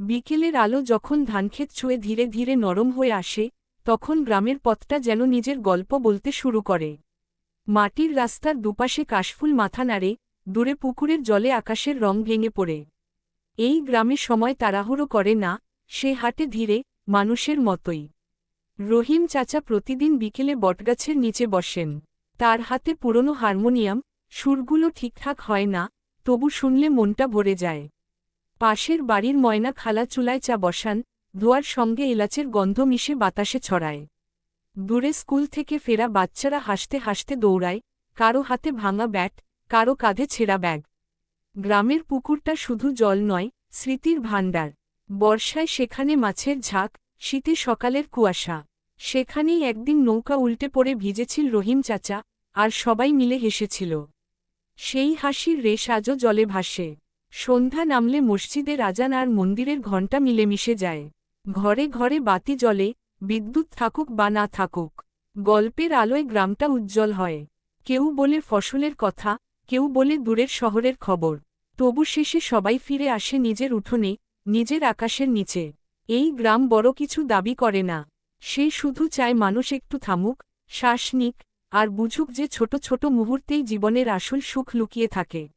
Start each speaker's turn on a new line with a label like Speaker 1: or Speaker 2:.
Speaker 1: বিকেলের আলো যখন ধানক্ষেত ছুঁয়ে ধীরে ধীরে নরম হয়ে আসে তখন গ্রামের পথটা যেন নিজের গল্প বলতে শুরু করে। মাটির রাস্তার দুপাশে কাশফুল মাথা নাড়ে, দূরে পুকুরের জলে আকাশের রং ভেঙে পড়ে। এই গ্রামে সময় তাড়াহুড়ো করে না, সে হাঁটে ধীরে, মানুষের মতোই। রহিম চাচা প্রতিদিন বিকেলে বটগাছের নিচে বসেন। তার হাতে পুরনো হারমোনিয়াম, সুরগুলো ঠিকঠাক হয় না, তবু শুনলে মনটা ভরে যায়। পাশের বাড়ির ময়না খালা চুলায় চা বসান, ধোয়ার সঙ্গে এলাচের গন্ধ মিশে বাতাসে ছড়ায়। দূরে স্কুল থেকে ফেরা বাচ্চারা হাসতে হাসতে দৌড়ায়, কারো হাতে ভাঙা ব্যাট, কারো কাঁধে ছেঁড়া ব্যাগ। গ্রামের পুকুরটা শুধু জল নয়, স্মৃতির ভাণ্ডার। বর্ষায় সেখানে মাছের ঝাঁক, শীতে সকালের কুয়াশা। সেখানেই একদিন নৌকা উল্টে পড়ে ভিজেছিল রহিম চাচা, আর সবাই মিলে হেসেছিল। সেই হাসির রেশ আজও জলে ভাসে। সন্ধ্যা নামলে মসজিদের আজান আর মন্দিরের ঘণ্টা মিলেমিশে যায়। ঘরে ঘরে বাতি জ্বলে, বিদ্যুৎ থাকুক বা না থাকুক। গল্পের আলোয় গ্রামটা উজ্জ্বল হয়। কেউ বলে ফসলের কথা, কেউ বলে দূরের শহরের খবর। তবু শেষে সবাই ফিরে আসে নিজের উঠোনে, নিজের আকাশের নিচে। এই গ্রাম বড় কিছু দাবি করে না। সে শুধু চায় মানুষ একটু থামুক, শ্বাস নিক, আর বুঝুক যে ছোট ছোট মুহূর্তেই জীবনের আসল সুখ লুকিয়ে থাকে।